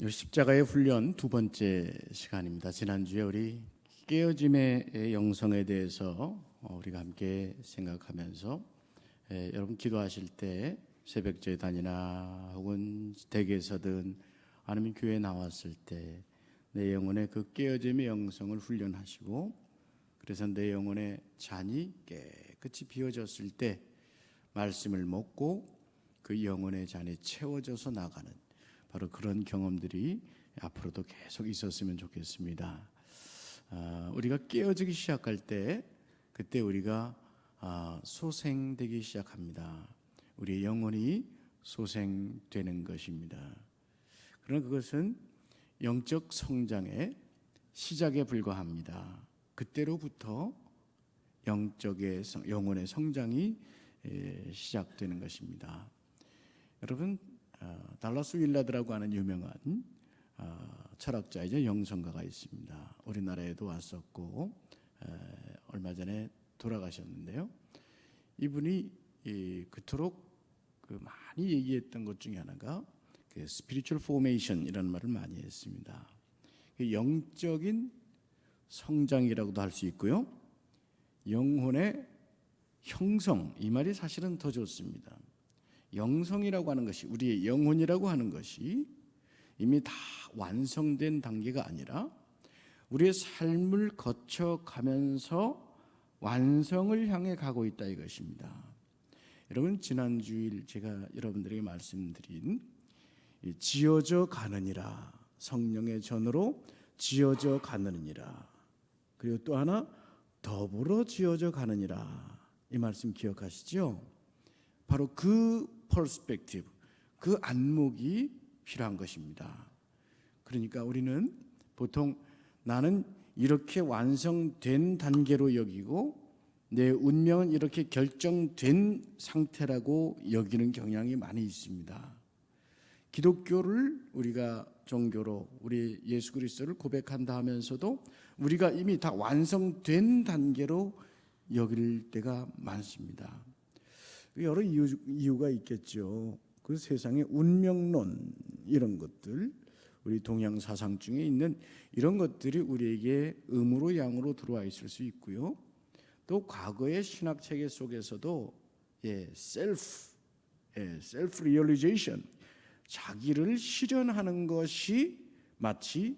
십자가의 훈련 두 번째 시간입니다. 지난주에 우리 깨어짐의 영성에 대해서 우리가 함께 생각하면서 여러분 기도하실 때 새벽 제단이나 혹은 댁에서든 아니면 교회에 나왔을 때 내 영혼의 그 깨어짐의 영성을 훈련하시고, 그래서 내 영혼의 잔이 깨끗이 비워졌을 때 말씀을 먹고 그 영혼의 잔이 채워져서 나가는 바로 그런 경험들이 앞으로도 계속 있었으면 좋겠습니다. 우리가 깨어지기 시작할 때 그때 우리가 소생되기 시작합니다. 우리의 영혼이 소생되는 것입니다. 그러나 그것은 영적 성장의 시작에 불과합니다. 그때로부터 영혼의 성장이 시작되는 것입니다. 여러분, 달라스 윌라드라고 하는 유명한 철학자이자 영성가가 있습니다. 우리나라에도 왔었고 얼마 전에 돌아가셨는데요. 이분이 그토록 많이 얘기했던 것 중에 하나가 스피리추얼 포메이션이라는 말을 많이 했습니다. 영적인 성장이라고도 할 수 있고요, 영혼의 형성, 이 말이 사실은 더 좋습니다. 영성이라고 하는 것이, 우리의 영혼이라고 하는 것이 이미 다 완성된 단계가 아니라 우리의 삶을 거쳐가면서 완성을 향해 가고 있다, 이것입니다. 여러분, 지난 주일 제가 여러분들에게 말씀드린 지어져 가느니라, 성령의 전으로 지어져 가느니라, 그리고 또 하나 더불어 지어져 가느니라, 이 말씀 기억하시죠? 바로 그 퍼스펙티브, 그 안목이 필요한 것입니다. 그러니까 우리는 보통 나는 이렇게 완성된 단계로 여기고 내 운명은 이렇게 결정된 상태라고 여기는 경향이 많이 있습니다. 기독교를 우리가 종교로 우리 예수 그리스도를 고백한다 하면서도 우리가 이미 다 완성된 단계로 여길 때가 많습니다. 여러 이유가 있겠죠. 그 세상의 운명론, 이런 것들, 우리 동양 사상 중에 있는 이런 것들이 우리에게 음으로 양으로 들어와 있을 수 있고요, 또 과거의 신학 체계 속에서도 셀프 리얼리제이션, 자기를 실현하는 것이 마치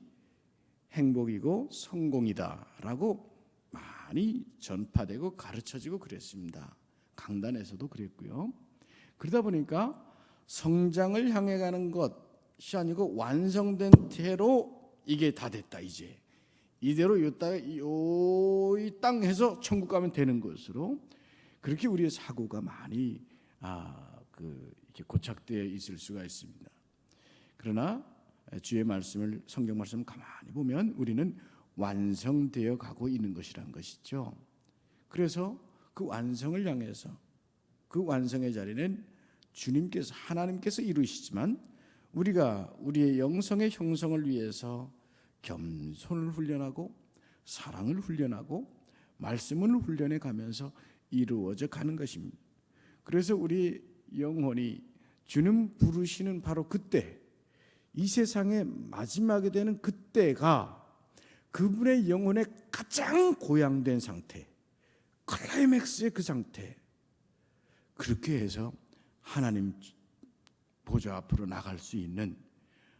행복이고 성공이다라고 많이 전파되고 가르쳐지고 그랬습니다. 강단에서도 그랬고요. 그러다 보니까 성장을 향해 가는 것이 아니고 완성된 태로 이게 다 됐다, 이제 이대로 이 땅 해서 천국 가면 되는 것으로, 그렇게 우리의 사고가 많이 이렇게 고착되어 있을 수가 있습니다. 그러나 주의 말씀을, 성경 말씀을 가만히 보면 우리는 완성되어 가고 있는 것이란 것이죠. 그래서 그 완성을 향해서, 그 완성의 자리는 주님께서, 하나님께서 이루시지만 우리가 우리의 영성의 형성을 위해서 겸손을 훈련하고 사랑을 훈련하고 말씀을 훈련해 가면서 이루어져 가는 것입니다. 그래서 우리 영혼이 주님 부르시는 바로 그때, 이 세상의 마지막에 되는 그때가 그분의 영혼의 가장 고양된 상태, 클라이맥스의 그 상태, 그렇게 해서 하나님 보좌 앞으로 나갈 수 있는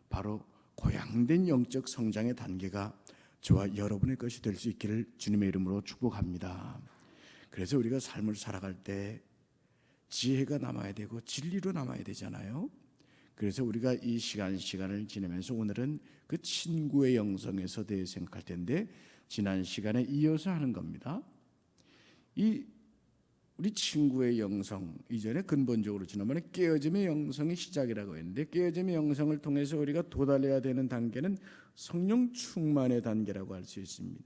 바로 고양된 영적 성장의 단계가 저와 여러분의 것이 될 수 있기를 주님의 이름으로 축복합니다. 그래서 우리가 삶을 살아갈 때 지혜가 남아야 되고 진리로 남아야 되잖아요. 그래서 우리가 이 시간을 지내면서 오늘은 그 친구의 영성에서 대해 생각할 텐데, 지난 시간에 이어서 하는 겁니다. 우리 친구의 영성, 이전에 근본적으로 지난번에 깨어짐의 영성이 시작이라고 했는데, 깨어짐의 영성을 통해서 우리가 도달해야 되는 단계는 성령 충만의 단계라고 할 수 있습니다.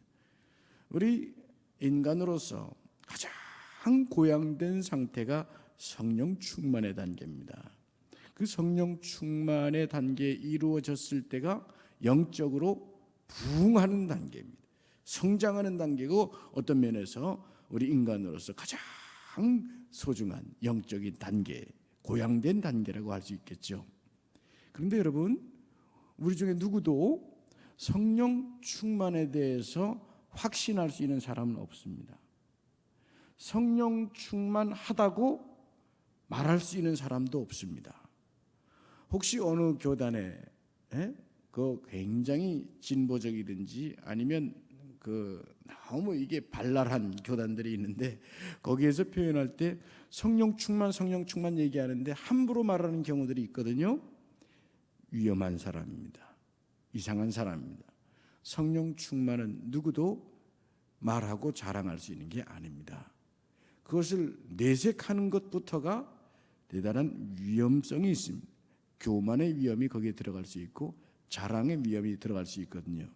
우리 인간으로서 가장 고양된 상태가 성령 충만의 단계입니다. 그 성령 충만의 단계에 이루어졌을 때가 영적으로 부흥하는 단계입니다. 성장하는 단계고, 어떤 면에서 우리 인간으로서 가장 소중한 영적인 단계, 고양된 단계라고 할 수 있겠죠. 그런데 여러분, 우리 중에 누구도 성령 충만에 대해서 확신할 수 있는 사람은 없습니다. 성령 충만하다고 말할 수 있는 사람도 없습니다. 혹시 어느 교단에 그 굉장히 진보적이든지 아니면 너무 이게 발랄한 교단들이 있는데 거기에서 표현할 때 성령 충만 얘기하는데 함부로 말하는 경우들이 있거든요. 위험한 사람입니다. 이상한 사람입니다. 성령 충만은 누구도 말하고 자랑할 수 있는 게 아닙니다. 그것을 내색하는 것부터가 대단한 위험성이 있습니다. 교만의 위험이 거기에 들어갈 수 있고 자랑의 위험이 들어갈 수 있거든요.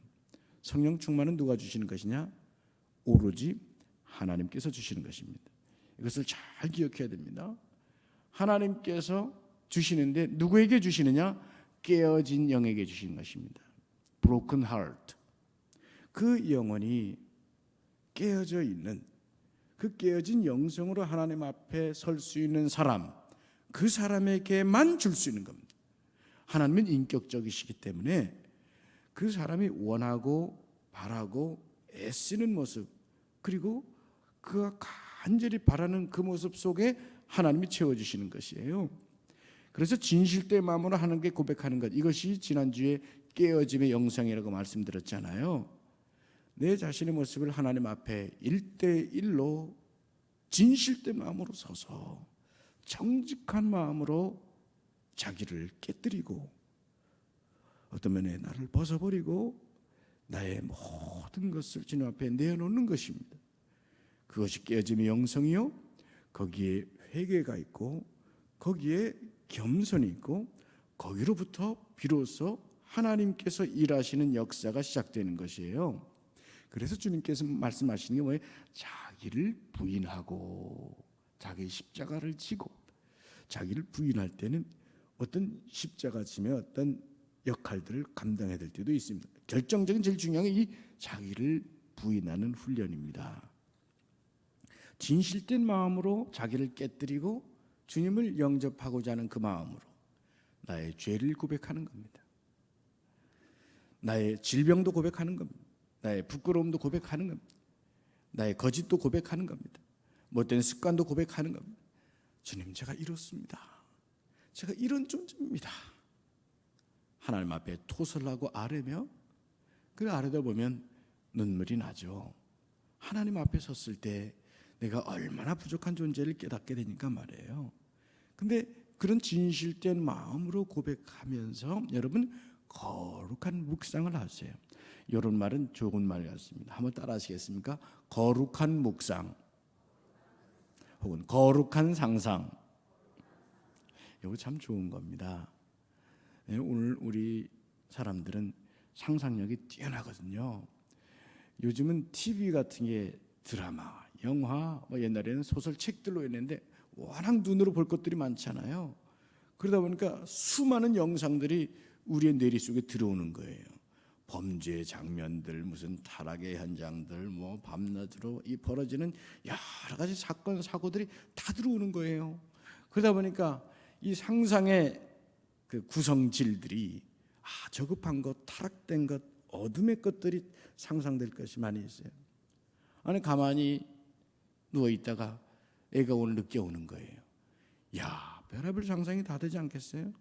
성령 충만은 누가 주시는 것이냐? 오로지 하나님께서 주시는 것입니다. 이것을 잘 기억해야 됩니다. 하나님께서 주시는데 누구에게 주시느냐? 깨어진 영에게 주시는 것입니다. Broken heart. 그 영혼이 깨어져 있는 그 깨어진 영성으로 하나님 앞에 설 수 있는 사람, 그 사람에게만 줄 수 있는 겁니다. 하나님은 인격적이시기 때문에 그 사람이 원하고 바라고 애쓰는 모습, 그리고 그가 간절히 바라는 그 모습 속에 하나님이 채워주시는 것이에요. 그래서 진실된 마음으로 하나님께 고백하는 것, 이것이 지난주에 깨어짐의 영성이라고 말씀드렸잖아요. 내 자신의 모습을 하나님 앞에 1대1로 진실된 마음으로 서서 정직한 마음으로 자기를 깨뜨리고 어떤 면에 나를 벗어버리고 나의 모든 것을 주님 앞에 내어놓는 것입니다. 그것이 깨어짐의 영성이요, 거기에 회개가 있고 거기에 겸손이 있고 거기로부터 비로소 하나님께서 일하시는 역사가 시작되는 것이에요. 그래서 주님께서 말씀하시는 게 뭐예요? 자기를 부인하고 자기 십자가를 지고, 자기를 부인할 때는 어떤 십자가 지면 어떤 역할들을 감당해야 될 때도 있습니다. 결정적인 제일 중요한 게 이 자기를 부인하는 훈련입니다. 진실된 마음으로 자기를 깨뜨리고 주님을 영접하고자 하는 그 마음으로 나의 죄를 고백하는 겁니다. 나의 질병도 고백하는 겁니다. 나의 부끄러움도 고백하는 겁니다. 나의 거짓도 고백하는 겁니다. 못된 습관도 고백하는 겁니다. 주님, 제가 이렇습니다. 제가 이런 존재입니다. 하나님 앞에 토설하고 아뢰며, 그 아뢰다 보면 눈물이 나죠. 하나님 앞에 섰을 때 내가 얼마나 부족한 존재를 깨닫게 되니까 말이에요. 근데 그런 진실된 마음으로 고백하면서 여러분 거룩한 묵상을 하세요. 이런 말은 좋은 말 같습니다. 한번 따라 하시겠습니까? 거룩한 묵상 혹은 거룩한 상상. 이거 참 좋은 겁니다. 오늘 우리 사람들은 상상력이 뛰어나거든요. 요즘은 TV 같은 게 드라마, 영화, 옛날에는 소설책들로 했는데 워낙 눈으로 볼 것들이 많잖아요. 그러다 보니까 수많은 영상들이 우리의 뇌리 속에 들어오는 거예요. 범죄 장면들, 무슨 타락의 현장들, 밤낮으로 이 벌어지는 여러 가지 사건 사고들이 다 들어오는 거예요. 그러다 보니까 이 상상의 그 구성질들이 저급한 것, 타락된 것, 어둠의 것들이 상상될 것이 많이 있어요. 아니 가만히 누워 있다가 애가 오늘 늦게 오는 거예요. 야, 별의별 상상이 다 되지 않겠어요?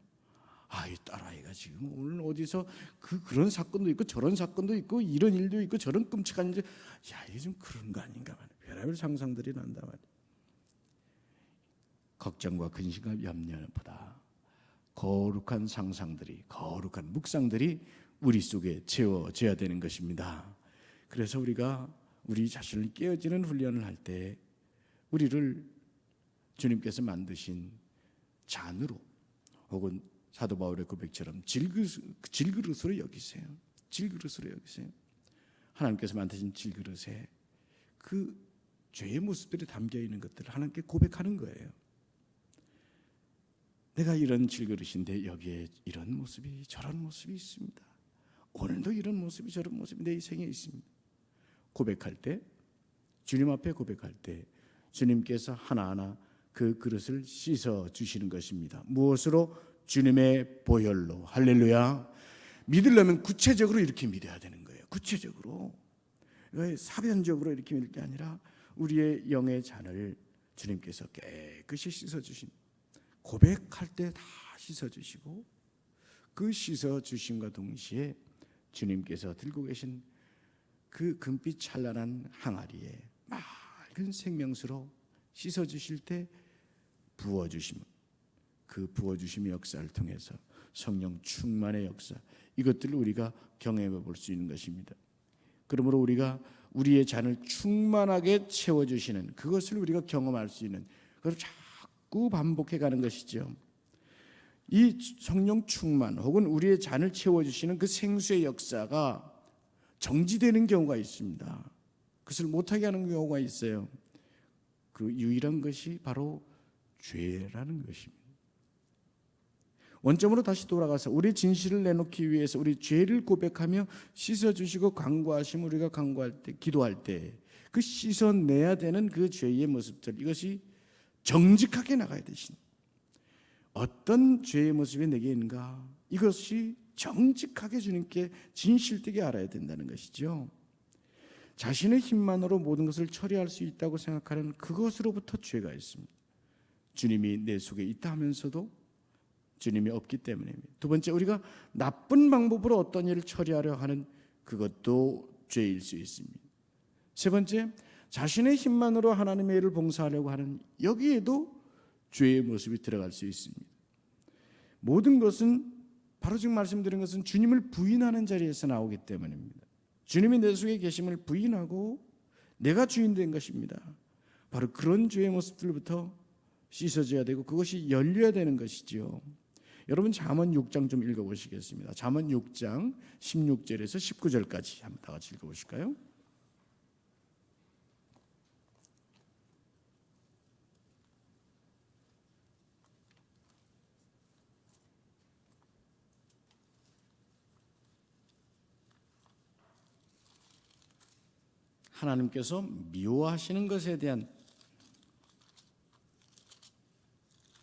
이 딸아이가 지금 오늘 어디서 그런 사건도 있고 저런 사건도 있고 이런 일도 있고 저런 끔찍한 일, 이게 좀 그런 거 아닌가 말이에요. 별의별 상상들이 난다 말이에요. 걱정과 근심과 염려보다 거룩한 상상들이, 거룩한 묵상들이 우리 속에 채워져야 되는 것입니다. 그래서 우리가 우리 자신을 깨어지는 훈련을 할 때 우리를 주님께서 만드신 잔으로, 혹은 사도 바울의 고백처럼 질그릇으로 여기세요. 질그릇으로 여기세요. 하나님께서 만드신 질그릇에 그 죄의 모습들이 담겨 있는 것들을 하나님께 고백하는 거예요. 내가 이런 질그릇인데 여기에 이런 모습이 저런 모습이 있습니다. 오늘도 이런 모습이 저런 모습이 내 인생에 있습니다. 고백할 때, 주님 앞에 고백할 때 주님께서 하나하나 그 그릇을 씻어 주시는 것입니다. 무엇으로? 주님의 보혈로. 할렐루야. 믿으려면 구체적으로 이렇게 믿어야 되는 거예요. 구체적으로. 사변적으로 이렇게 믿을 게 아니라 우리의 영의 잔을 주님께서 깨끗이 씻어주신, 고백할 때 다 씻어주시고, 그 씻어주심과 동시에 주님께서 들고 계신 그 금빛 찬란한 항아리에 맑은 생명수로 씻어주실 때 부어주심, 그 부어주심의 역사를 통해서 성령 충만의 역사, 이것들을 우리가 경험해 볼 수 있는 것입니다. 그러므로 우리가 우리의 잔을 충만하게 채워주시는 그것을 우리가 경험할 수 있는, 그걸 자꾸 반복해 가는 것이죠. 이 성령 충만 혹은 우리의 잔을 채워주시는 그 생수의 역사가 정지되는 경우가 있습니다. 그것을 못하게 하는 경우가 있어요. 그 유일한 것이 바로 죄라는 것입니다. 원점으로 다시 돌아가서 우리 진실을 내놓기 위해서 우리 죄를 고백하며 씻어주시고 간구하시면, 우리가 간구할 때, 기도할 때 그 씻어내야 되는 그 죄의 모습들, 이것이 정직하게 나가야 되신, 어떤 죄의 모습이 내게 있는가, 이것이 정직하게 주님께 진실되게 알아야 된다는 것이죠. 자신의 힘만으로 모든 것을 처리할 수 있다고 생각하는 그것으로부터 죄가 있습니다. 주님이 내 속에 있다 하면서도 주님이 없기 때문입니다. 두 번째, 우리가 나쁜 방법으로 어떤 일을 처리하려 하는 그것도 죄일 수 있습니다. 세 번째, 자신의 힘만으로 하나님의 일을 봉사하려고 하는, 여기에도 죄의 모습이 들어갈 수 있습니다. 모든 것은 바로 지금 말씀드린 것은 주님을 부인하는 자리에서 나오기 때문입니다. 주님이 내 속에 계심을 부인하고 내가 주인 된 것입니다. 바로 그런 죄의 모습들부터 씻어져야 되고 그것이 열려야 되는 것이죠. 여러분 잠언 6장 좀 읽어보시겠습니다. 잠언 6장 16절에서 19절까지 한번 다 같이 읽어보실까요? 하나님께서 미워하시는 것에 대한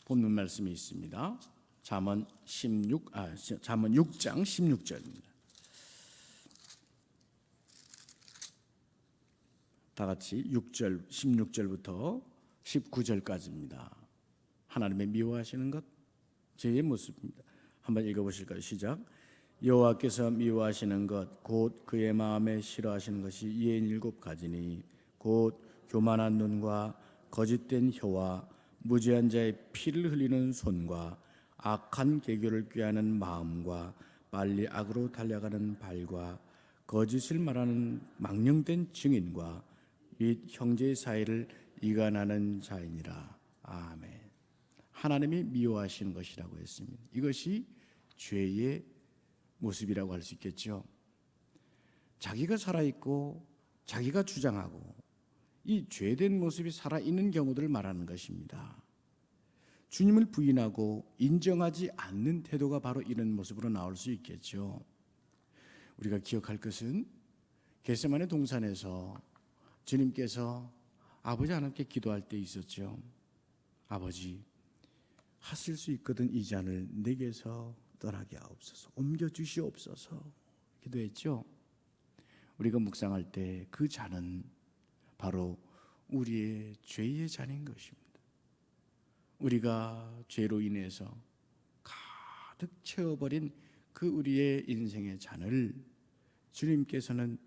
본문 말씀이 있습니다. 잠언 6장 16절입니다. 다 같이 6절 16절부터 19절까지입니다. 하나님의 미워하시는 것, 죄의 모습입니다. 한번 읽어보실까요? 시작. 여호와께서 미워하시는 것 곧 그의 마음에 싫어하시는 것이 이 7가지니 곧 교만한 눈과 거짓된 혀와 무죄한 자의 피를 흘리는 손과 악한 계교를 꾀하는 마음과 빨리 악으로 달려가는 발과 거짓을 말하는 망령된 증인과 및 형제의 사이를 이간하는 자이니라. 아멘. 하나님이 미워하시는 것이라고 했습니다. 이것이 죄의 모습이라고 할 수 있겠죠. 자기가 살아있고 자기가 주장하고 이 죄된 모습이 살아있는 경우들을 말하는 것입니다. 주님을 부인하고 인정하지 않는 태도가 바로 이런 모습으로 나올 수 있겠죠. 우리가 기억할 것은 겟세마네 동산에서 주님께서 아버지 하나님께 기도할 때 있었죠. 아버지, 하실 수 있거든 이 잔을 내게서 떠나게 하옵소서, 옮겨주시옵소서 기도했죠. 우리가 묵상할 때 그 잔은 바로 우리의 죄의 잔인 것입니다. 우리가 죄로 인해서 가득 채워버린 그 우리의 인생의 잔을 주님께서는,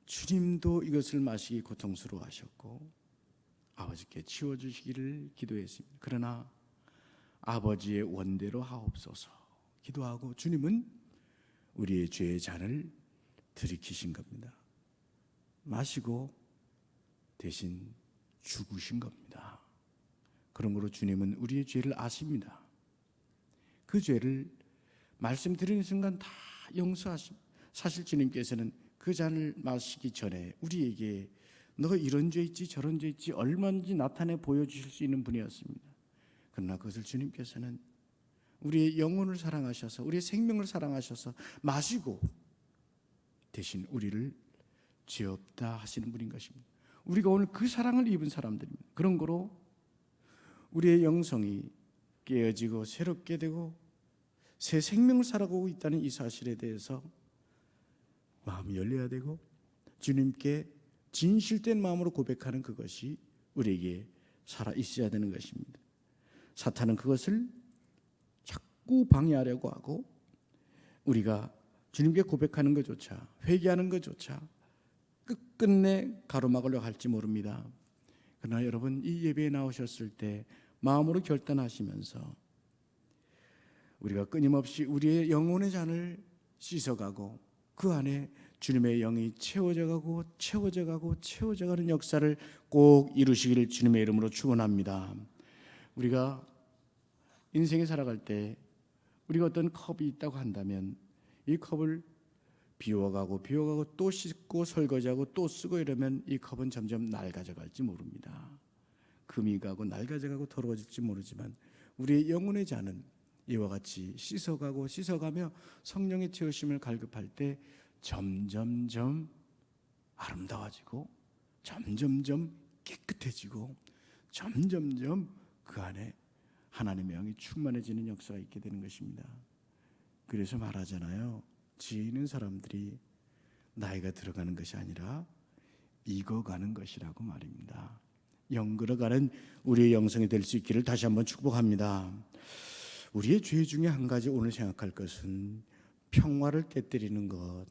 주님도 이것을 마시기 고통스러워하셨고 아버지께 치워주시기를 기도했습니다. 그러나 아버지의 원대로 하옵소서 기도하고 주님은 우리의 죄의 잔을 들이키신 겁니다. 마시고 대신 죽으신 겁니다. 그러므로 주님은 우리의 죄를 아십니다. 그 죄를 말씀드리는 순간 다 용서하십니다. 사실 주님께서는 그 잔을 마시기 전에 우리에게 너가 이런 죄 있지 저런 죄 있지 얼마든지 나타내 보여주실 수 있는 분이었습니다. 그러나 그것을 주님께서는 우리의 영혼을 사랑하셔서 우리의 생명을 사랑하셔서 마시고 대신 우리를 죄 없다 하시는 분인 것입니다. 우리가 오늘 그 사랑을 입은 사람들입니다. 그런 거로 우리의 영성이 깨어지고 새롭게 되고 새 생명을 살아가고 있다는 이 사실에 대해서 마음이 열려야 되고 주님께 진실된 마음으로 고백하는 그것이 우리에게 살아 있어야 되는 것입니다. 사탄은 그것을 자꾸 방해하려고 하고 우리가 주님께 고백하는 것조차, 회개하는 것조차 끝끝내 가로막으려 할지 모릅니다. 그러나 여러분, 이 예배에 나오셨을 때 마음으로 결단하시면서 우리가 끊임없이 우리의 영혼의 잔을 씻어가고 그 안에 주님의 영이 채워져가는 역사를 꼭 이루시기를 주님의 이름으로 축원합니다. 우리가 인생에 살아갈 때 우리가 어떤 컵이 있다고 한다면 이 컵을 비워가고 또 씻고 설거지하고 또 쓰고 이러면 이 컵은 점점 낡아져갈지 모릅니다. 금이 가고 낡아져가고 더러워질지 모르지만 우리의 영혼의 잔은 이와 같이 씻어가며 성령의 채우심을 갈급할 때 점점점 아름다워지고 점점점 깨끗해지고 점점점 그 안에 하나님의 영이 충만해지는 역사가 있게 되는 것입니다. 그래서 말하잖아요. 지혜 있는 사람들이 나이가 들어가는 것이 아니라 익어가는 것이라고 말입니다. 영글어가는 우리의 영성이 될 수 있기를 다시 한번 축복합니다. 우리의 죄 중에 한 가지 오늘 생각할 것은 평화를 깨뜨리는 것,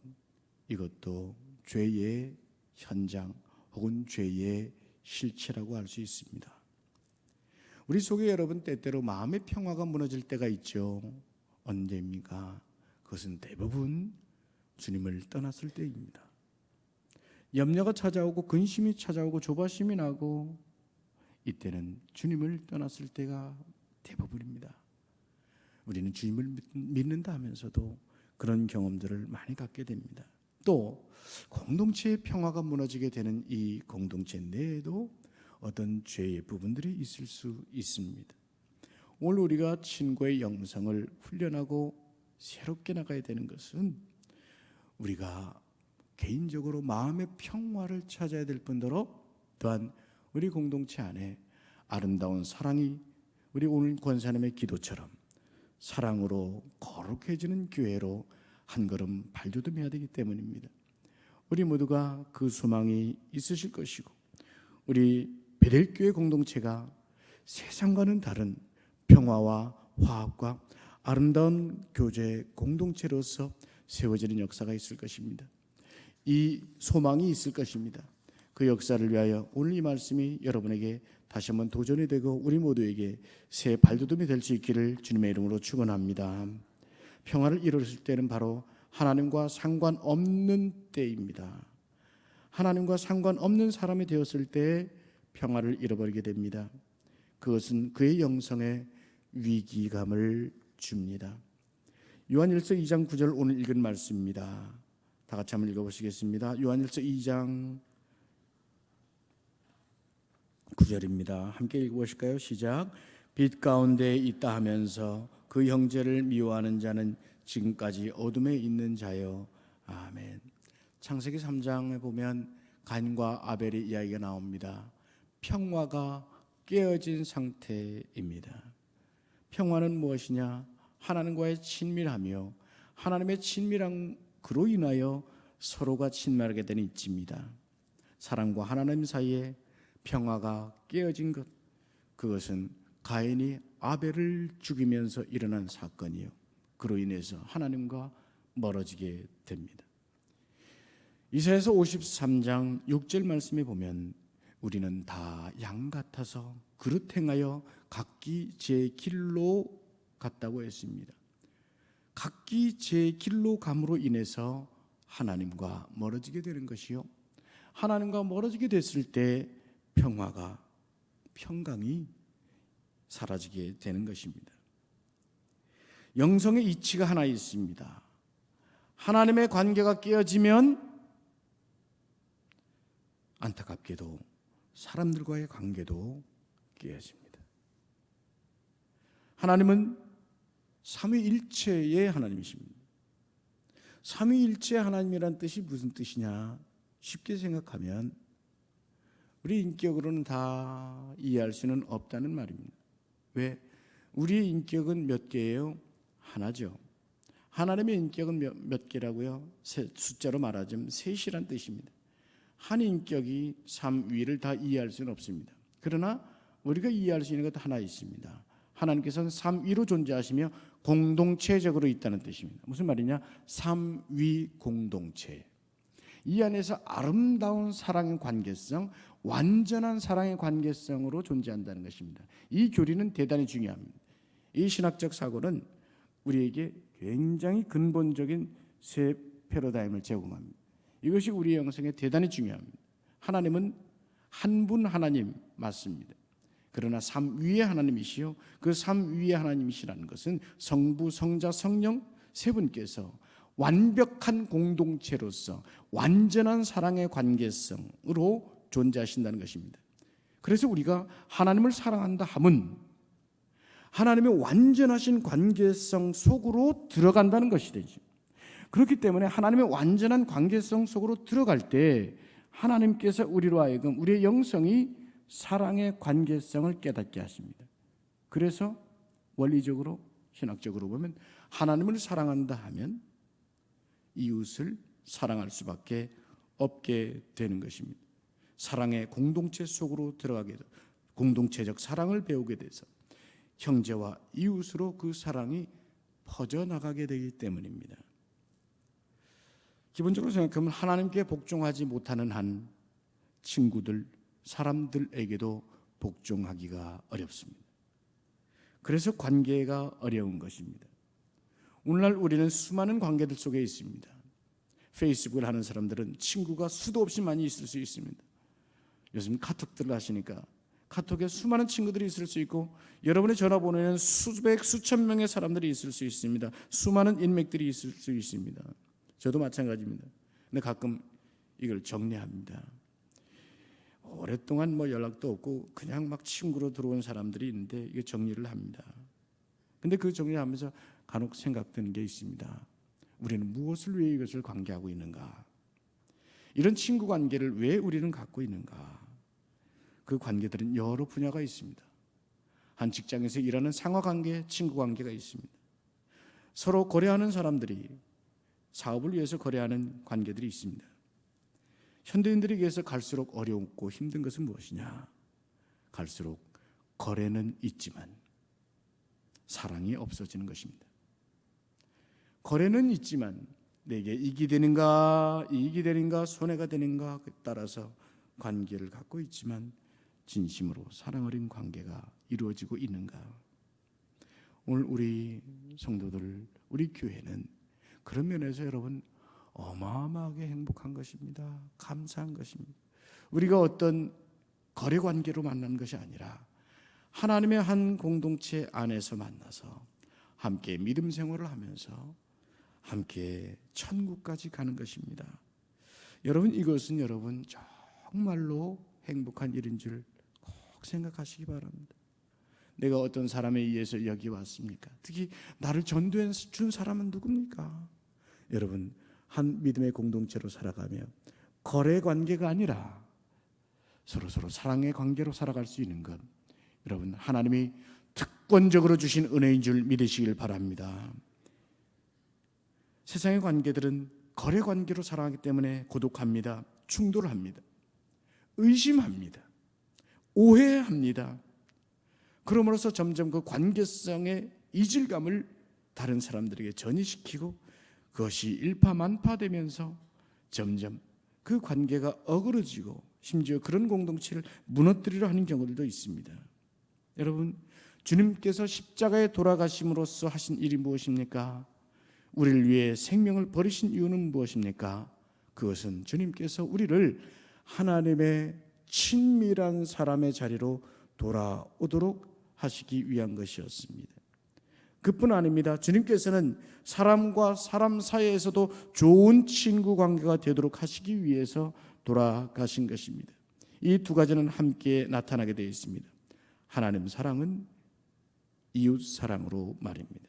이것도 죄의 현장 혹은 죄의 실체라고 할 수 있습니다. 우리 속에 여러분 때때로 마음의 평화가 무너질 때가 있죠. 언제입니까? 그것은 대부분 주님을 떠났을 때입니다. 염려가 찾아오고 근심이 찾아오고 조바심이 나고 이때는 주님을 떠났을 때가 대부분입니다. 우리는 주님을 믿는다 하면서도 그런 경험들을 많이 갖게 됩니다. 또 공동체의 평화가 무너지게 되는 이 공동체 내에도 어떤 죄의 부분들이 있을 수 있습니다. 오늘 우리가 친구의 영성을 훈련하고 새롭게 나가야 되는 것은 우리가 개인적으로 마음의 평화를 찾아야 될 뿐더러 또한 우리 공동체 안에 아름다운 사랑이 우리 오늘 권사님의 기도처럼 사랑으로 거룩해지는 교회로 한 걸음 발돋움해야 되기 때문입니다. 우리 모두가 그 소망이 있으실 것이고 우리 베델교회 공동체가 세상과는 다른 평화와 화합과 아름다운 교제 공동체로서 세워지는 역사가 있을 것입니다. 이 소망이 있을 것입니다. 그 역사를 위하여 오늘 이 말씀이 여러분에게 다시 한번 도전이 되고 우리 모두에게 새 발돋움이 될 수 있기를 주님의 이름으로 축원합니다. 평화를 이루실 때는 바로 하나님과 상관없는 때입니다. 하나님과 상관없는 사람이 되었을 때 평화를 잃어버리게 됩니다. 그것은 그의 영성에 위기감을 줍니다. 요한일서 2장 9절 오늘 읽은 말씀입니다. 다 같이 한번 읽어보시겠습니다. 요한일서 2장 9절입니다. 함께 읽어보실까요? 시작. 빛 가운데 있다 하면서 그 형제를 미워하는 자는 지금까지 어둠에 있는 자요. 아멘. 창세기 3장에 보면 가인과 아벨의 이야기가 나옵니다. 평화가 깨어진 상태입니다. 평화는 무엇이냐? 하나님과의 친밀하며 하나님의 친밀한 그로 인하여 서로가 친밀하게 되는 이치입니다. 사람과 하나님 사이에 평화가 깨어진 것, 그것은 가인이 아벨을 죽이면서 일어난 사건이요, 그로 인해서 하나님과 멀어지게 됩니다. 이사야서 53장 6절 말씀에 보면 우리는 다 양 같아서 그릇 행하여 각기 제 길로 갔다고 했습니다. 각기 제 길로 감으로 인해서 하나님과 멀어지게 되는 것이요, 하나님과 멀어지게 됐을 때 평강이 사라지게 되는 것입니다. 영성의 이치가 하나 있습니다. 하나님의 관계가 깨어지면 안타깝게도 사람들과의 관계도 깨어집니다. 하나님은 삼위일체의 하나님이십니다. 삼위일체 하나님이란 뜻이 무슨 뜻이냐? 쉽게 생각하면 우리 인격으로는 다 이해할 수는 없다는 말입니다. 왜? 우리의 인격은 몇 개예요? 하나죠. 하나님의 인격은 몇 개라고요? 숫자로 말하자면 셋이란 뜻입니다. 한 인격이 삼위를 다 이해할 수는 없습니다. 그러나 우리가 이해할 수 있는 것 하나 있습니다. 하나님께서는 삼위로 존재하시며 공동체적으로 있다는 뜻입니다. 무슨 말이냐? 삼위 공동체. 이 안에서 아름다운 사랑의 관계성, 완전한 사랑의 관계성으로 존재한다는 것입니다. 이 교리는 대단히 중요합니다. 이 신학적 사고는 우리에게 굉장히 근본적인 새 패러다임을 제공합니다. 이것이 우리의 영성에 대단히 중요합니다. 하나님은 한 분 하나님 맞습니다. 그러나 삼위의 하나님이시요, 그 삼위의 하나님이시라는 것은 성부, 성자, 성령 세 분께서 완벽한 공동체로서 완전한 사랑의 관계성으로 존재하신다는 것입니다. 그래서 우리가 하나님을 사랑한다 함은 하나님의 완전하신 관계성 속으로 들어간다는 것이 되죠. 그렇기 때문에 하나님의 완전한 관계성 속으로 들어갈 때 하나님께서 우리로 하여금 우리의 영성이 사랑의 관계성을 깨닫게 하십니다. 그래서 원리적으로 신학적으로 보면 하나님을 사랑한다 하면 이웃을 사랑할 수밖에 없게 되는 것입니다. 사랑의 공동체 속으로 들어가게 돼서 공동체적 사랑을 배우게 돼서 형제와 이웃으로 그 사랑이 퍼져나가게 되기 때문입니다. 기본적으로 생각하면 하나님께 복종하지 못하는 한 친구들, 사람들에게도 복종하기가 어렵습니다. 그래서 관계가 어려운 것입니다. 오늘날 우리는 수많은 관계들 속에 있습니다. 페이스북을 하는 사람들은 친구가 수도 없이 많이 있을 수 있습니다. 요즘 카톡들을 하시니까 카톡에 수많은 친구들이 있을 수 있고 여러분의 전화번호에는 수백, 수천 명의 사람들이 있을 수 있습니다. 수많은 인맥들이 있을 수 있습니다. 저도 마찬가지입니다. 근데 가끔 이걸 정리합니다. 오랫동안 연락도 없고 그냥 막 친구로 들어온 사람들이 있는데 이거 정리를 합니다. 근데 그 정리를 하면서 간혹 생각드는 게 있습니다. 우리는 무엇을 위해 이것을 관계하고 있는가? 이런 친구 관계를 왜 우리는 갖고 있는가? 그 관계들은 여러 분야가 있습니다. 한 직장에서 일하는 상하 관계, 친구 관계가 있습니다. 서로 거래하는 사람들이 사업을 위해서 거래하는 관계들이 있습니다. 현대인들에게서 갈수록 어렵고 힘든 것은 무엇이냐? 갈수록 거래는 있지만 사랑이 없어지는 것입니다. 거래는 있지만 내게 이익이 되는가, 손해가 되는가에 따라서 관계를 갖고 있지만 진심으로 사랑 어린 관계가 이루어지고 있는가? 오늘 우리 성도들, 우리 교회는 그런 면에서 여러분 어마어마하게 행복한 것입니다. 감사한 것입니다. 우리가 어떤 거래 관계로 만난 것이 아니라 하나님의 한 공동체 안에서 만나서 함께 믿음 생활을 하면서 함께 천국까지 가는 것입니다. 여러분, 이것은 여러분 정말로 행복한 일인 줄 꼭 생각하시기 바랍니다. 내가 어떤 사람에 의해서 여기 왔습니까? 특히 나를 전도해 준 사람은 누굽니까? 여러분, 한 믿음의 공동체로 살아가며 거래 관계가 아니라 서로 사랑의 관계로 살아갈 수 있는 것, 여러분 하나님이 특권적으로 주신 은혜인 줄 믿으시길 바랍니다. 세상의 관계들은 거래 관계로 살아가기 때문에 고독합니다. 충돌합니다. 의심합니다. 오해합니다. 그러므로서 점점 그 관계성의 이질감을 다른 사람들에게 전이시키고 그것이 일파만파되면서 점점 그 관계가 어그러지고 심지어 그런 공동체를 무너뜨리려 하는 경우들도 있습니다. 여러분, 주님께서 십자가에 돌아가심으로써 하신 일이 무엇입니까? 우리를 위해 생명을 버리신 이유는 무엇입니까? 그것은 주님께서 우리를 하나님의 친밀한 사람의 자리로 돌아오도록 하시기 위한 것이었습니다. 그뿐 아닙니다. 주님께서는 사람과 사람 사이에서도 좋은 친구 관계가 되도록 하시기 위해서 돌아가신 것입니다. 이 두 가지는 함께 나타나게 되어 있습니다. 하나님 사랑은 이웃 사랑으로 말입니다.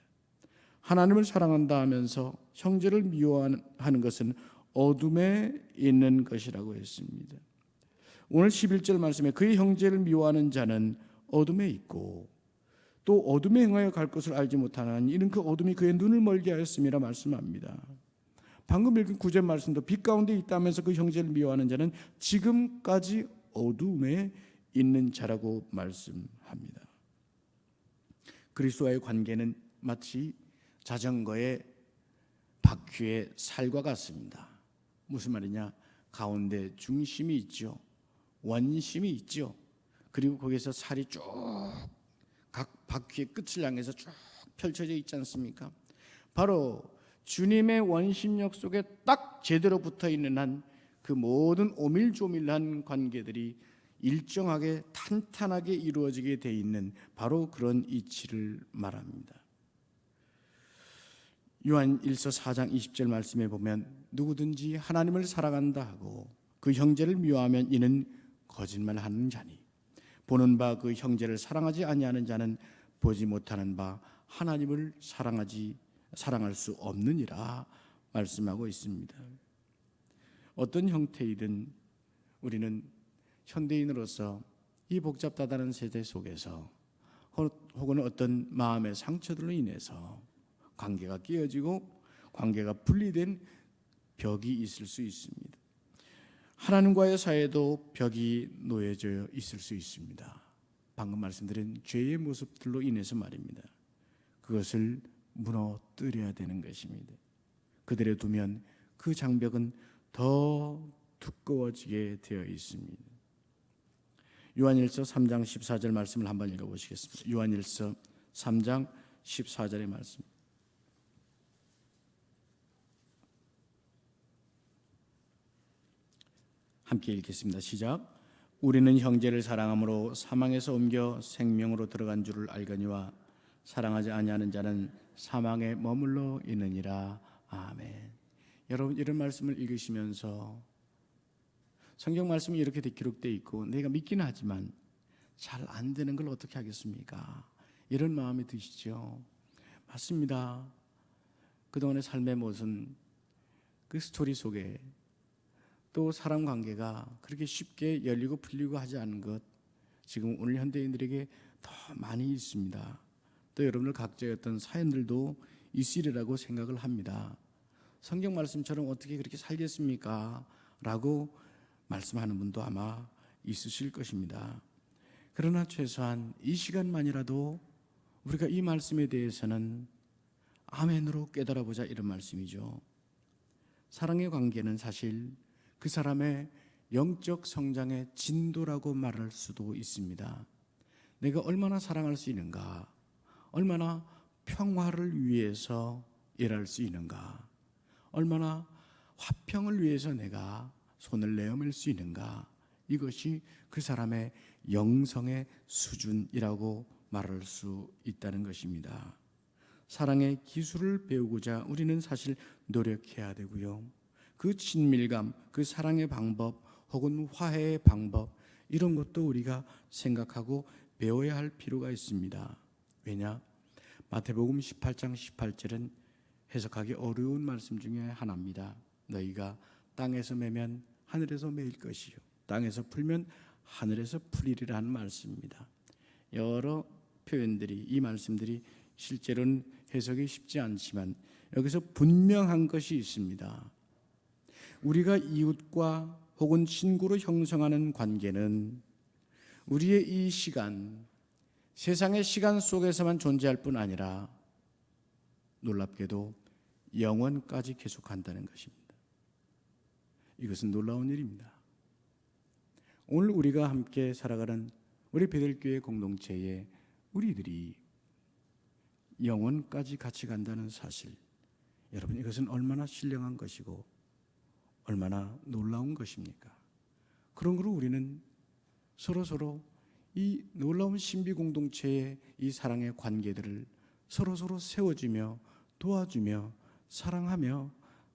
하나님을 사랑한다 하면서 형제를 미워하는 것은 어둠에 있는 것이라고 했습니다. 오늘 11절 말씀에 그의 형제를 미워하는 자는 어둠에 있고 또 어둠에 행하여 갈 것을 알지 못하나니 이는 그 어둠이 그의 눈을 멀게 하였음이라 말씀합니다. 방금 읽은 9절 말씀도 빛 가운데 있다면서 그 형제를 미워하는 자는 지금까지 어둠에 있는 자라고 말씀합니다. 그리스도와의 관계는 마치 자전거의 바퀴의 살과 같습니다. 무슨 말이냐? 가운데 중심이 있죠. 원심이 있죠. 그리고 거기서 살이 쭉 각 바퀴의 끝을 향해서 쭉 펼쳐져 있지 않습니까? 바로 주님의 원심력 속에 딱 제대로 붙어 있는 한 그 모든 오밀조밀한 관계들이 일정하게 탄탄하게 이루어지게 돼 있는 바로 그런 이치를 말합니다. 요한일서 4장 20절 말씀에 보면 누구든지 하나님을 사랑한다 하고 그 형제를 미워하면 이는 거짓말하는 자니 보는 바 그 형제를 사랑하지 아니하는 자는 보지 못하는 바 하나님을 사랑할 수 없느니라 말씀하고 있습니다. 어떤 형태이든 우리는 현대인으로서 이 복잡하다는 세대 속에서 혹은 어떤 마음의 상처들로 인해서 관계가 깨어지고 관계가 분리된 벽이 있을 수 있습니다. 하나님과의 사이에도 벽이 놓여져 있을 수 있습니다. 방금 말씀드린 죄의 모습들로 인해서 말입니다. 그것을 무너뜨려야 되는 것입니다. 그대로 두면 그 장벽은 더 두꺼워지게 되어 있습니다. 요한일서 3장 14절 말씀을 한번 읽어보시겠습니다. 요한일서 3장 14절의 말씀. 함께 읽겠습니다. 시작. 우리는 형제를 사랑함으로 사망에서 옮겨 생명으로 들어간 줄을 알거니와 사랑하지 아니하는 자는 사망에 머물러 있느니라. 아멘. 여러분 이런 말씀을 읽으시면서 성경 말씀이 이렇게 기록되어 있고 내가 믿기는 하지만 잘 안 되는 걸 어떻게 하겠습니까? 이런 마음이 드시죠? 맞습니다. 그동안의 삶의 모습 그 스토리 속에 또 사람 관계가 그렇게 쉽게 열리고 풀리고 하지 않은 것 지금 오늘 현대인들에게 더 많이 있습니다. 또 여러분들 각자의 어떤 사연들도 있으리라고 생각을 합니다. 성경 말씀처럼 어떻게 그렇게 살겠습니까? 라고 말씀하는 분도 아마 있으실 것입니다. 그러나 최소한 이 시간만이라도 우리가 이 말씀에 대해서는 아멘으로 깨달아보자 이런 말씀이죠. 사랑의 관계는 사실 그 사람의 영적 성장의 진도라고 말할 수도 있습니다. 내가 얼마나 사랑할 수 있는가, 얼마나 평화를 위해서 일할 수 있는가, 얼마나 화평을 위해서 내가 손을 내어맬 수 있는가, 이것이 그 사람의 영성의 수준이라고 말할 수 있다는 것입니다. 사랑의 기술을 배우고자 우리는 사실 노력해야 되고요. 그 친밀감, 그 사랑의 방법 혹은 화해의 방법 이런 것도 우리가 생각하고 배워야 할 필요가 있습니다. 왜냐? 마태복음 18장 18절은 해석하기 어려운 말씀 중에 하나입니다. 너희가 땅에서 매면 하늘에서 매일 것이요 땅에서 풀면 하늘에서 풀리리라 하는 말씀입니다. 여러 표현들이 이 말씀들이 실제로는 해석이 쉽지 않지만 여기서 분명한 것이 있습니다. 우리가 이웃과 혹은 친구로 형성하는 관계는 우리의 이 시간, 세상의 시간 속에서만 존재할 뿐 아니라 놀랍게도 영원까지 계속한다는 것입니다. 이것은 놀라운 일입니다. 오늘 우리가 함께 살아가는 우리 베델교회 공동체에 우리들이 영원까지 같이 간다는 사실, 여러분 이것은 얼마나 신령한 것이고 얼마나 놀라운 것입니까? 그런 거로 우리는 서로 이 놀라운 신비 공동체의 이 사랑의 관계들을 서로 세워주며 도와주며 사랑하며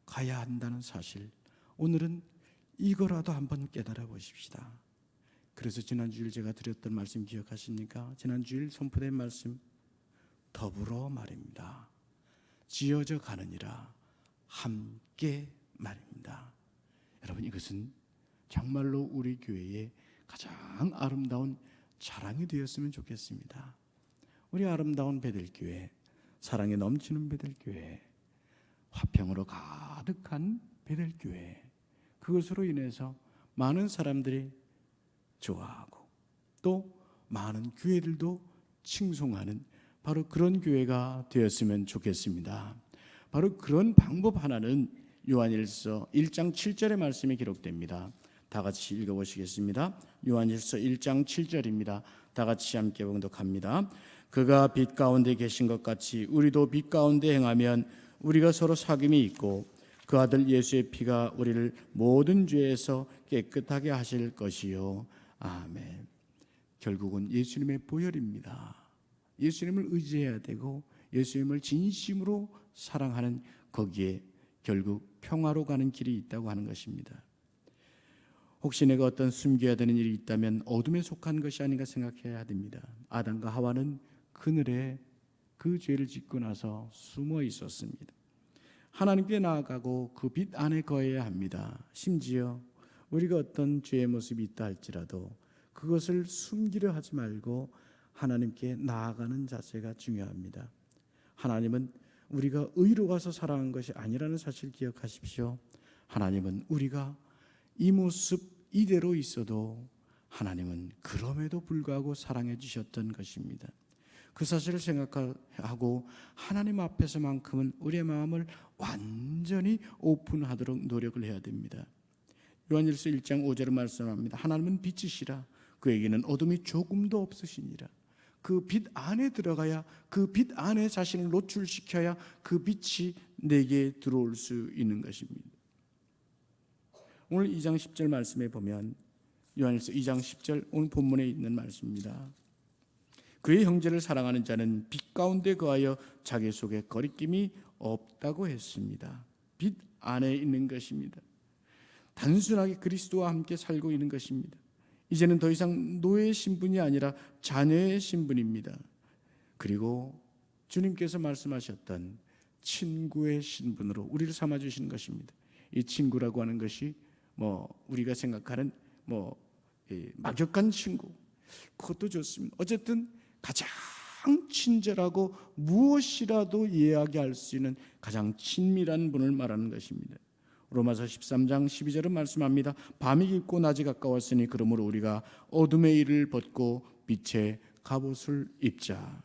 가야 한다는 사실, 오늘은 이거라도 한번 깨달아 보십시다. 그래서 지난주일 제가 드렸던 말씀 기억하십니까? 지난주일 선포된 말씀, 더불어 말입니다. 지어져 가느니라, 함께 말입니다. 여러분 이것은 정말로 우리 교회의 가장 아름다운 자랑이 되었으면 좋겠습니다. 우리 아름다운 베델교회, 사랑에 넘치는 베델교회, 화평으로 가득한 베델교회, 그것으로 인해서 많은 사람들이 좋아하고 또 많은 교회들도 칭송하는 바로 그런 교회가 되었으면 좋겠습니다. 바로 그런 방법 하나는 요한일서 1장 7절의 말씀이 기록됩니다. 다 같이 읽어보시겠습니다. 요한일서 1장 7절입니다. 다 같이 함께 봉독합니다. 그가 빛 가운데 계신 것 같이 우리도 빛 가운데 행하면 우리가 서로 사귐이 있고 그 아들 예수의 피가 우리를 모든 죄에서 깨끗하게 하실 것이요. 아멘. 결국은 예수님의 보혈입니다. 예수님을 의지해야 되고 예수님을 진심으로 사랑하는 거기에 결국 평화로 가는 길이 있다고 하는 것입니다. 혹시 내가 어떤 숨겨야 되는 일이 있다면 어둠에 속한 것이 아닌가 생각해야 됩니다. 아담과 하와는 그늘에 그 죄를 짓고 나서 숨어 있었습니다. 하나님께 나아가고 그 빛 안에 거해야 합니다. 심지어 우리가 어떤 죄의 모습이 있다 할지라도 그것을 숨기려 하지 말고 하나님께 나아가는 자세가 중요합니다. 하나님은 우리가 의로워서 사랑한 것이 아니라는 사실 기억하십시오. 하나님은 우리가 이 모습 이대로 있어도 하나님은 그럼에도 불구하고 사랑해 주셨던 것입니다. 그 사실을 생각하고 하나님 앞에서만큼은 우리의 마음을 완전히 오픈하도록 노력을 해야 됩니다. 요한일서 1장 5절을 말씀합니다. 하나님은 빛이시라 그에게는 어둠이 조금도 없으시니라. 그 빛 안에 들어가야, 그 빛 안에 자신을 노출시켜야 그 빛이 내게 들어올 수 있는 것입니다. 오늘 2장 10절 말씀에 보면 요한일서 2장 10절 오늘 본문에 있는 말씀입니다. 그의 형제를 사랑하는 자는 빛 가운데 거하여 자기 속에 거리낌이 없다고 했습니다. 빛 안에 있는 것입니다. 단순하게 그리스도와 함께 살고 있는 것입니다. 이제는 더 이상 노예의 신분이 아니라 자녀의 신분입니다. 그리고 주님께서 말씀하셨던 친구의 신분으로 우리를 삼아주시는 것입니다. 이 친구라고 하는 것이 우리가 생각하는 막역한 친구, 그것도 좋습니다. 어쨌든 가장 친절하고 무엇이라도 이야기할 수 있는 가장 친밀한 분을 말하는 것입니다. 로마서 13장 12절은 말씀합니다. 밤이 깊고 낮이 가까웠으니 그러므로 우리가 어둠의 일을 벗고 빛의 갑옷을 입자.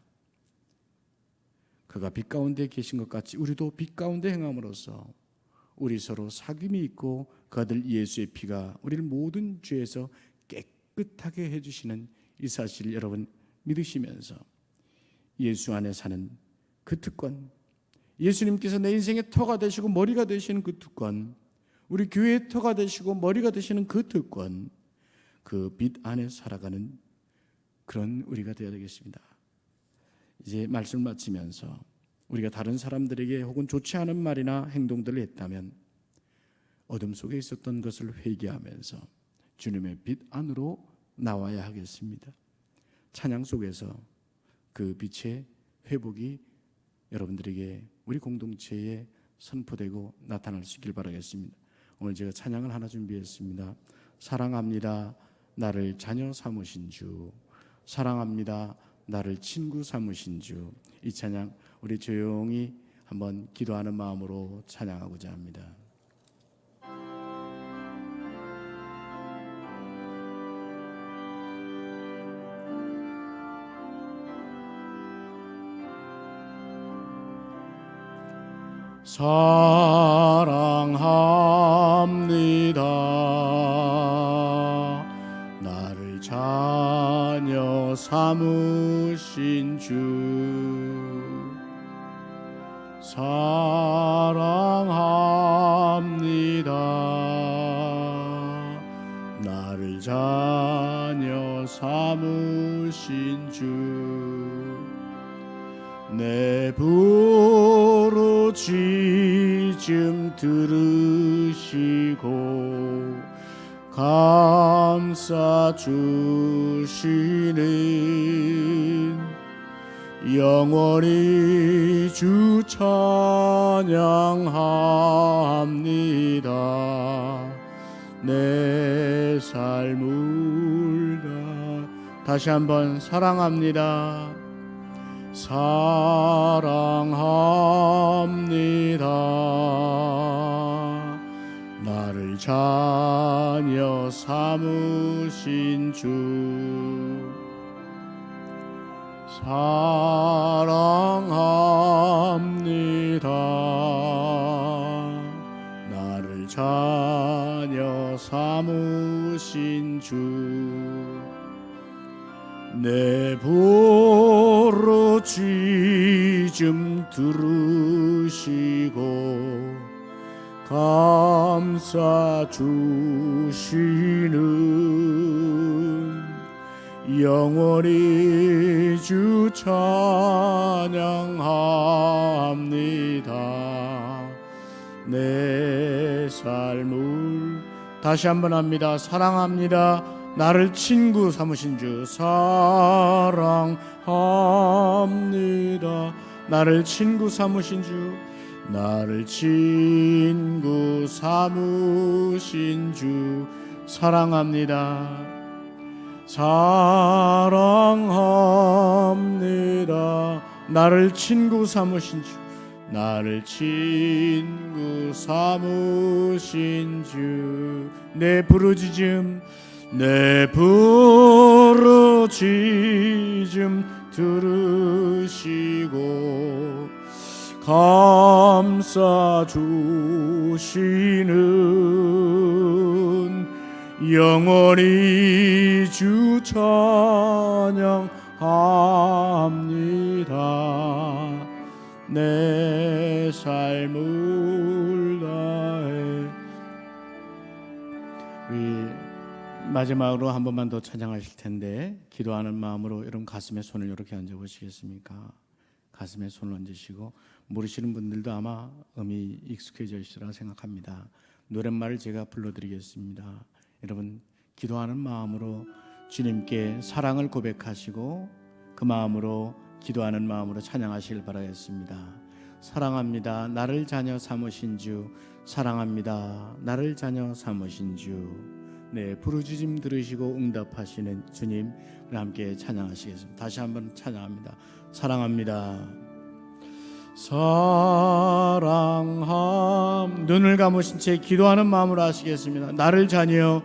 그가 빛 가운데 계신 것 같이 우리도 빛 가운데 행함으로써 우리 서로 사귐이 있고 그 아들 예수의 피가 우리를 모든 죄에서 깨끗하게 해주시는 이 사실을 여러분 믿으시면서 예수 안에 사는 그 특권, 예수님께서 내 인생의 터가 되시고 머리가 되시는 그 특권, 우리 교회의 터가 되시고 머리가 되시는 그 특권, 그 빛 안에 살아가는 그런 우리가 되어야 되겠습니다. 이제 말씀을 마치면서 우리가 다른 사람들에게 혹은 좋지 않은 말이나 행동들을 했다면 어둠 속에 있었던 것을 회개하면서 주님의 빛 안으로 나와야 하겠습니다. 찬양 속에서 그 빛의 회복이 여러분들에게 우리 공동체에 선포되고 나타날 수 있길 바라겠습니다. 오늘 제가 찬양을 하나 준비했습니다. 사랑합니다. 나를 자녀 삼으신 주. 사랑합니다. 나를 친구 삼으신 주. 이 찬양 우리 조용히 한번 기도하는 마음으로 찬양하고자 합니다. 사랑합니다. 나를 자녀 삼으신 주. 사랑합니다. 나를 자녀 삼으신 주. 내 부르짖음 들으시고 감싸 주시는 영원히 주 찬양합니다. 내 삶을 다 다시 한번 사랑합니다. 사랑합니다. 나를 자녀 삼으신 주 사랑합니다. 나를 자녀 삼으신 주 내 부르짖음 들으시고 감싸 주시는 영원히 주 찬양합니다. 내 삶을 다시 한번 합니다. 사랑합니다. 나를 친구 삼으신 주 사랑합니다. 나를 친구 삼으신 주 나를 친구 삼으신 주 사랑합니다. 사랑합니다. 나를 친구 삼으신 주 나를 친구 삼으신 주 내 부르짖음 들으시고 감싸 주시는 영원히 주 찬양합니다. 내 삶을 다해. 우리 마지막으로 한 번만 더 찬양하실 텐데 기도하는 마음으로 여러분 가슴에 손을 이렇게 얹어 보시겠습니까? 가슴에 손을 얹으시고 모르시는 분들도 아마 음이 익숙해져 있으리라 생각합니다. 노랫말을 제가 불러드리겠습니다. 여러분 기도하는 마음으로 주님께 사랑을 고백하시고 그 마음으로 기도하는 마음으로 찬양하시길 바라겠습니다. 사랑합니다. 나를 자녀 삼으신 주 사랑합니다. 나를 자녀 삼으신 주 네, 부르짖음 들으시고 응답하시는 주님 우리 함께 찬양하시겠습니다. 다시 한번 찬양합니다. 사랑합니다. 사랑함 눈을 감으신 채 기도하는 마음으로 하시겠습니다. 나를 자녀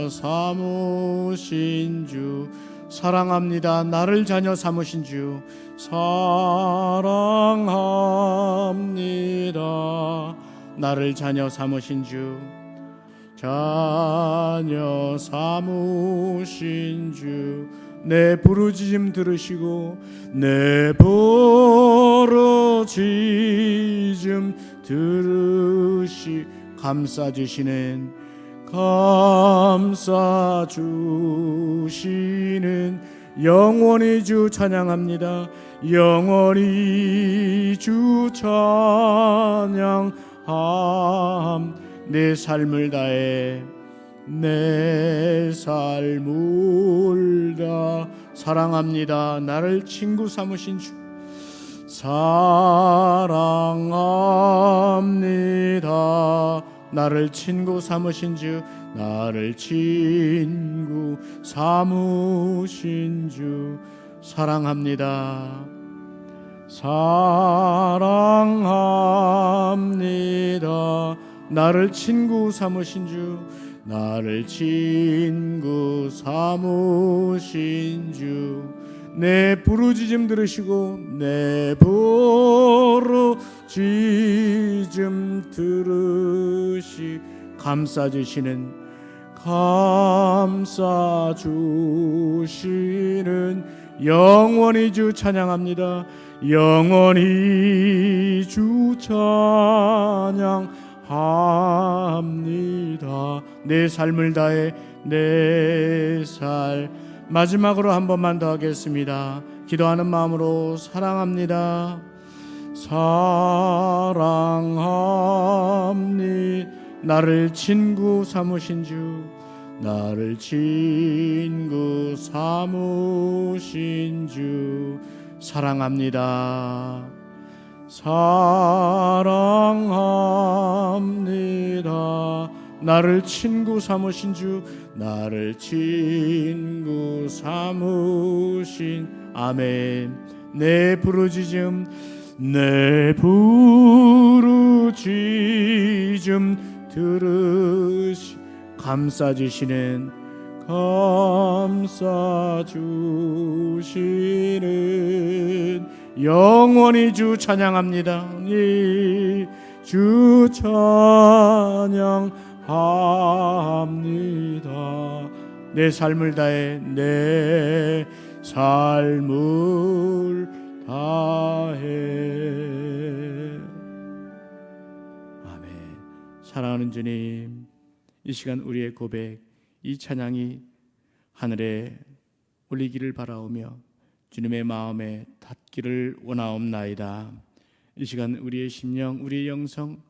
삼으신 주 사랑합니다. 나를 자녀 삼으신 주 사랑합니다. 나를 자녀 삼으신 주 자녀 삼으신 주 내 부르짖음 들으시고 내 부르짖음 감싸주시는 영원히 주 찬양합니다. 영원히 주 찬양 내 삶을 다해 내 삶을 다 사랑합니다. 나를 친구 삼으신 주 사랑합니다. 나를 친구 삼으신 주 나를 친구 삼으신 주 사랑합니다. 사랑합니다. 나를 친구 삼으신 주 나를 친구 삼으신 주 내 부르짖음 들으시고 내 부르짖음 감싸주시는 영원히 주 찬양합니다. 영원히 주 찬양합니다. 내 삶을 다해 내 삶 마지막으로 한 번만 더 하겠습니다. 기도하는 마음으로 사랑합니다. 사랑합니다. 나를 친구 삼으신 주 나를 친구 삼으신 주 사랑합니다. 사랑합니다. 나를 친구 삼으신 주, 나를 친구 삼으신 아멘. 내 부르짖음 들으시 감싸주시는 영원히 주 찬양합니다. 주 찬양합니다. 내 삶을 다해 내 삶을 다해. 아멘. 사랑하는 주님, 이 시간 우리의 고백, 이 찬양이 하늘에 올리기를 바라오며 주님의 마음에 닿기를 원하옵나이다. 이 시간 우리의 심령, 우리의 영성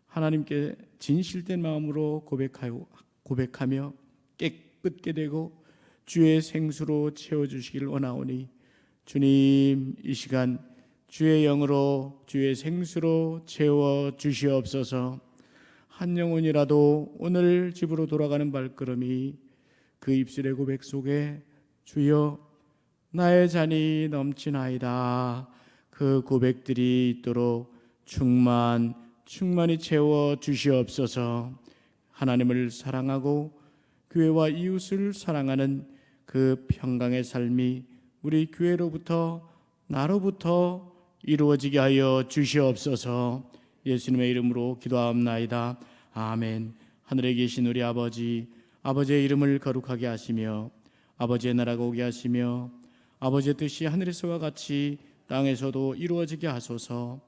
하나님께 진실된 마음으로 고백하며 깨끗게 되고 주의 생수로 채워주시길 원하오니 주님, 이 시간 주의 영으로 주의 생수로 채워주시옵소서. 한 영혼이라도 오늘 집으로 돌아가는 발걸음이 그 입술의 고백 속에 주여 나의 잔이 넘치나이다, 그 고백들이 있도록 충만히 채워주시옵소서. 하나님을 사랑하고 교회와 이웃을 사랑하는 그 평강의 삶이 우리 교회로부터 나로부터 이루어지게 하여 주시옵소서. 예수님의 이름으로 기도하옵나이다. 아멘. 하늘에 계신 우리 아버지, 아버지의 이름을 거룩하게 하시며 아버지의 나라가 오게 하시며 아버지의 뜻이 하늘에서와 같이 땅에서도 이루어지게 하소서.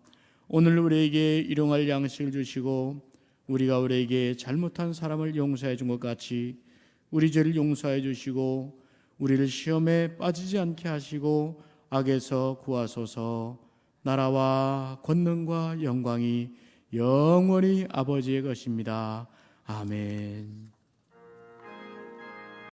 오늘 우리에게 일용할 양식을 주시고 우리가 우리에게 잘못한 사람을 용서해 준 것 같이 우리 죄를 용서해 주시고 우리를 시험에 빠지지 않게 하시고 악에서 구하소서. 나라와 권능과 영광이 영원히 아버지의 것입니다. 아멘.